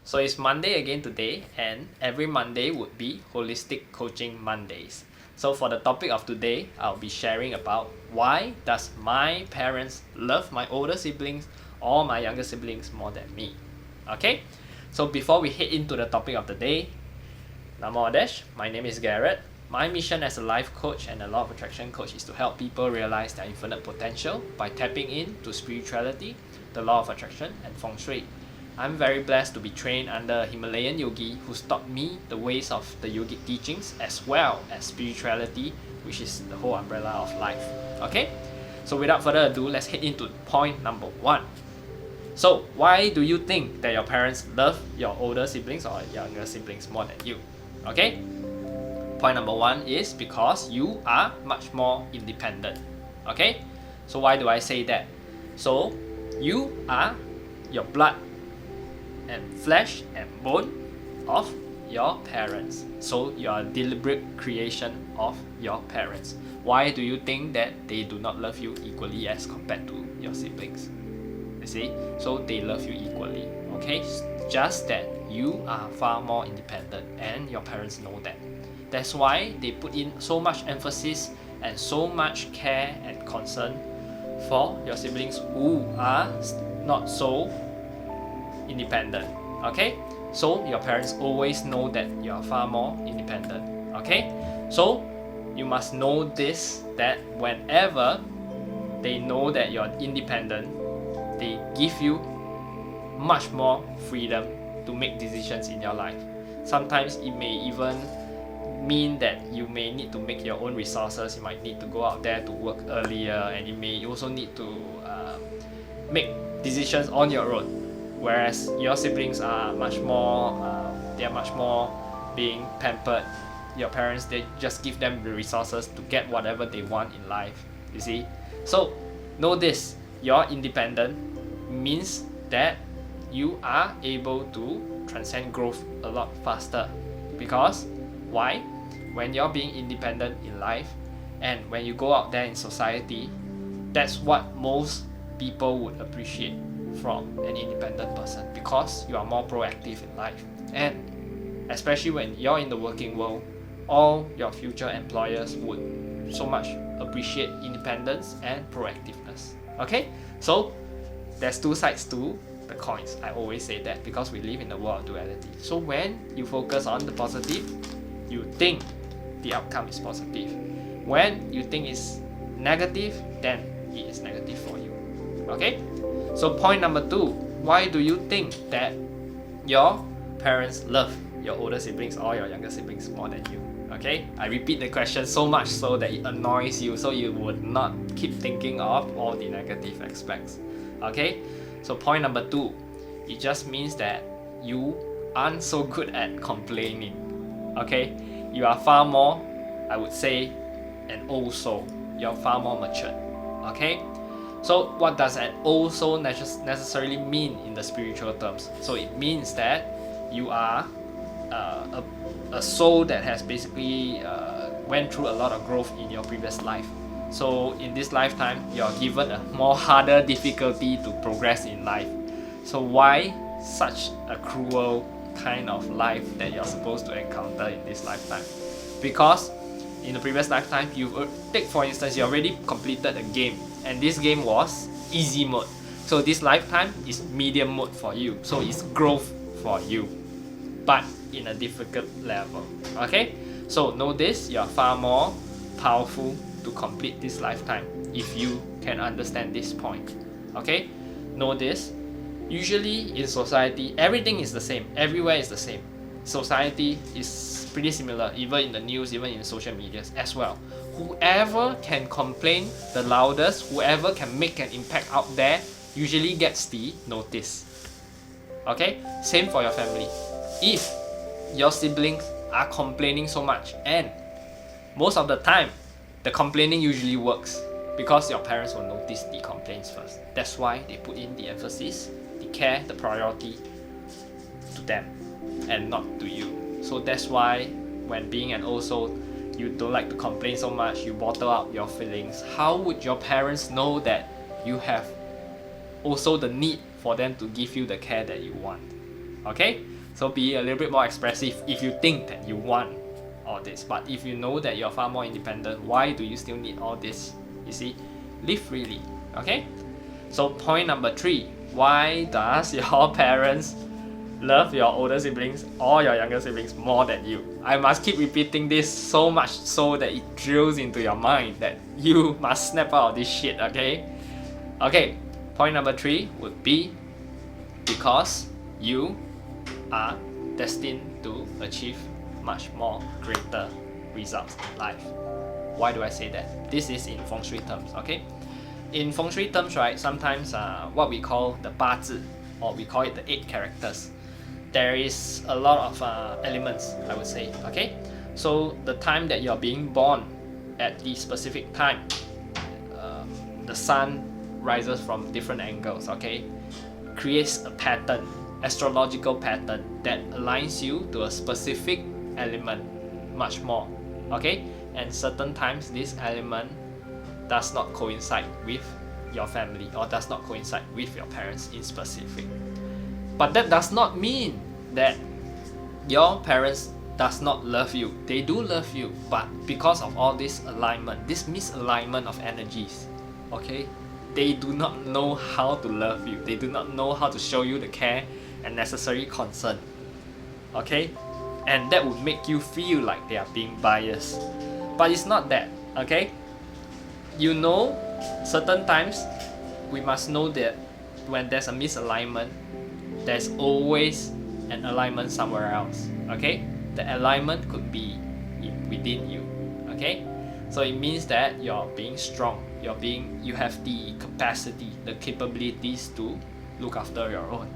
So it's Monday again today, and every Monday would be Holistic Coaching Mondays. So for the topic of today, I'll be sharing about why does my parents love my older siblings or my younger siblings more than me. Okay, so before we head into the topic of the day, Namo Adesh, my name is Garret. My mission as a life coach and a law of attraction coach is to help people realize their infinite potential by tapping into spirituality, the law of attraction, and feng shui. I'm very blessed to be trained under a Himalayan yogi who's taught me the ways of the yogic teachings as well as spirituality, which is the whole umbrella of life. Okay, so without further ado, let's head into point number 1. So why do you think that your parents love your older siblings or younger siblings more than you? Okay, point number 1 is because you are much more independent. Okay, so why do I say that? So you are your blood and flesh and bone of your parents. So you are a deliberate creation of your parents. Why do you think that they do not love you equally as compared to your siblings? You see, so they love you equally. Okay, just that you are far more independent and your parents know that. That's why they put in so much emphasis and so much care and concern for your siblings who are not so independent. Okay, so your parents always know that you are far more independent. Okay, so you must know this, that whenever they know that you're independent, they give you much more freedom to make decisions in your life. Sometimes it may even mean that you may need to make your own resources. You might need to go out there to work earlier, and you may also need to make decisions on your own. Whereas your siblings are much more, they are much more being pampered. Your parents, they just give them the resources to get whatever they want in life. You see, so know this: you're independent means that you are able to transcend growth a lot faster. Because why? When you're being independent in life, and when you go out there in society, that's what most people would appreciate from an independent person, because you are more proactive in life. And especially when you're in the working world, all your future employers would so much appreciate independence and proactiveness. Okay, so there's two sides to the coins. I always say that because we live in the world of duality. So when you focus on the positive, you think the outcome is positive. When you think it's negative, then it is negative for you. Okay, so point number 2, why do you think that your parents love your older siblings or your younger siblings more than you? Okay, I repeat the question so much so that it annoys you, so you would not keep thinking of all the negative aspects. Okay, so point number 2, it just means that you aren't so good at complaining. Okay, you are far more, I would say, an old soul. You're far more matured. Okay, so what does an old soul necessarily mean in the spiritual terms? So it means that you are a soul that has basically went through a lot of growth in your previous life. So in this lifetime, you're given a more harder difficulty to progress in life. So why such a cruel kind of life that you're supposed to encounter in this lifetime? Because in the previous lifetime, take for instance, you already completed a game, and this game was easy mode. So this lifetime is medium mode for you. So it's growth for you, but in a difficult level. Okay, so know this: you're far more powerful to complete this lifetime if you can understand this point. Okay, know this: usually in society, everything is the same, everywhere is the same. Society is pretty similar, even in the news, even in social medias as well. Whoever can complain the loudest, whoever can make an impact out there, usually gets the notice. Okay, same for your family. If your siblings are complaining so much, and most of the time the complaining usually works, because your parents will notice the complaints first. That's why they put in the emphasis, the care, the priority to them and not to you. So that's why when being an old soul, you don't like to complain so much, you bottle out your feelings. How would your parents know that you have also the need for them to give you the care that you want? Okay, So be a little bit more expressive if you think that you want all this. But if you know that you're far more independent, why do you still need all this? You see, live freely. Okay? So point number 3, why does your parents love your older siblings or your younger siblings more than you? I must keep repeating this so much so that it drills into your mind that you must snap out of this shit, okay? Okay, point number 3 would be because you are destined to achieve much more greater results in life. Why do I say that? This is in feng shui terms, okay? In feng shui terms, right, sometimes what we call the 八字, or we call it the 8 characters, there is a lot of elements, I would say, okay? So the time that you're being born, at the specific time, the sun rises from different angles, okay? Creates a pattern, astrological pattern that aligns you to a specific element much more, okay? And certain times this element does not coincide with your family or does not coincide with your parents in specific. But that does not mean that your parents does not love you. They do love you, but because of all this alignment, this misalignment of energies, okay, they do not know how to love you. They do not know how to show you the care and necessary concern, okay? And that would make you feel like they are being biased. But it's not that, okay? You know, certain times we must know that when there's a misalignment, there's always an alignment somewhere else, okay? The alignment could be within you, okay? So it means that you're being strong, you have the capacity, the capabilities to look after your own.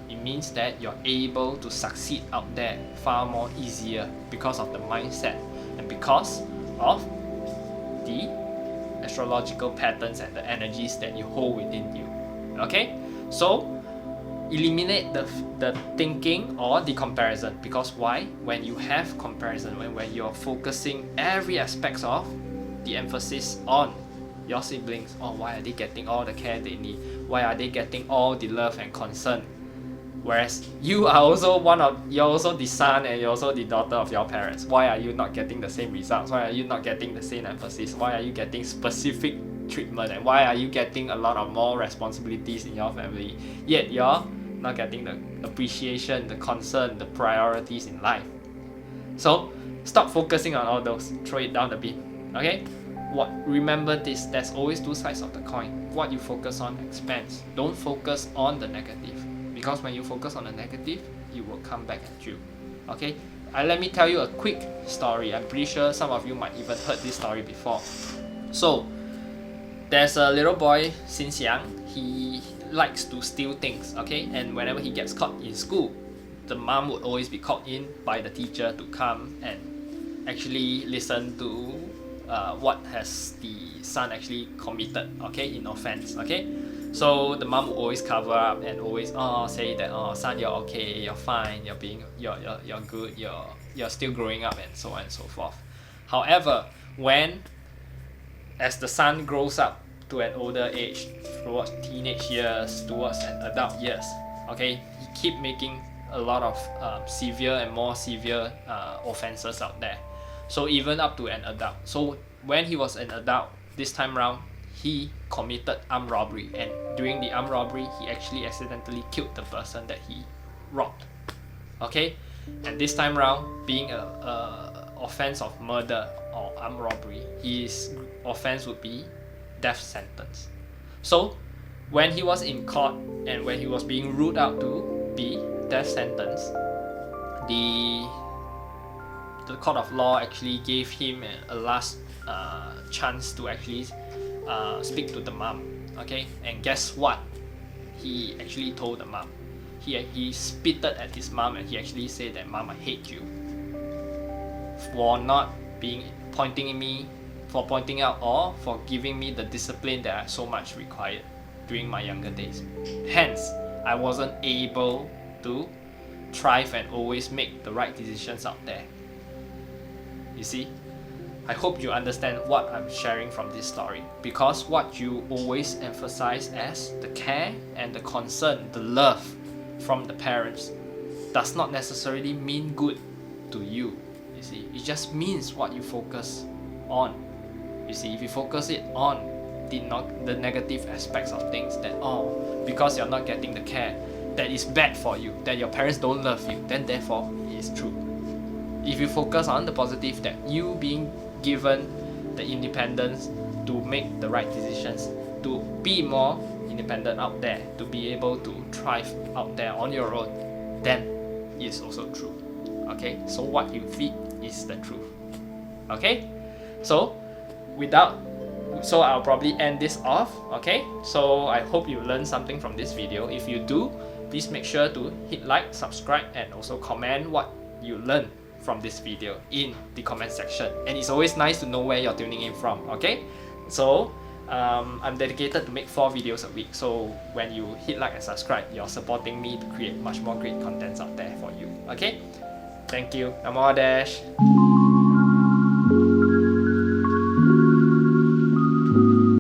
It means that you're able to succeed out there far more easier because of the mindset and because of the astrological patterns and the energies that you hold within you, okay? So eliminate the thinking or the comparison, because why? When you have comparison, when you're focusing every aspects of the emphasis on your siblings, why are they getting all the care they need, why are they getting all the love and concern, whereas you are also you're also the son and you're also the daughter of your parents, why are you not getting the same results, why are you not getting the same emphasis, why are you getting specific treatment, and why are you getting a lot of more responsibilities in your family, yet you're not getting the appreciation, the concern, the priorities in life? So stop focusing on all those, throw it down the bin, okay? Remember this, there's always 2 sides of the coin. What you focus on expands. Don't focus on the negative, because when you focus on the negative, it will come back at you, okay? Let me tell you a quick story. I'm pretty sure some of you might even heard this story before. So there's a little boy since young. He likes to steal things, okay? And whenever he gets caught in school, the mom would always be called in by the teacher to come and actually listen to what has the son actually committed, okay, in offense, okay? So the mom will always cover up and always say that, son, you're okay, you're fine, you're good, you're still growing up, and so on and so forth. However, as the son grows up to an older age, towards teenage years, towards an adult years, okay, he keep making a lot of severe and more severe offenses out there. So even up to an adult. So when he was an adult, this time round, he committed armed robbery, and during the armed robbery, he actually accidentally killed the person that he robbed, okay? And this time round, being a offense of murder or armed robbery, his offense would be death sentence. So when he was in court and when he was being ruled out to be death sentence, the court of law actually gave him a last chance to actually speak to the mom, okay? And guess what? He actually told the mom. He spitted at his mom, and he actually said that, "Mom, I hate you for not pointing out or for giving me the discipline that I so much required during my younger days. Hence, I wasn't able to thrive and always make the right decisions out there." You see, I hope you understand what I'm sharing from this story, because what you always emphasize as the care and the concern, the love from the parents, does not necessarily mean good to you. You see, it just means what you focus on. You see, if you focus it on the negative aspects of things, that because you're not getting the care, that is bad for you, that your parents don't love you, then therefore it is true. If you focus on the positive, that you being given the independence to make the right decisions, to be more independent out there, to be able to thrive out there on your own, then it's also true. Okay, so what you feed is the truth. Okay, so I'll probably end this off. Okay, so I hope you learned something from this video. If you do, please make sure to hit like, subscribe, and also comment what you learned from this video in the comment section. And it's always nice to know where you're tuning in from. Okay, so I'm dedicated to make 4 videos a week, so when you hit like and subscribe, you're supporting me to create much more great contents out there for you. Okay, thank you. Namo Dash.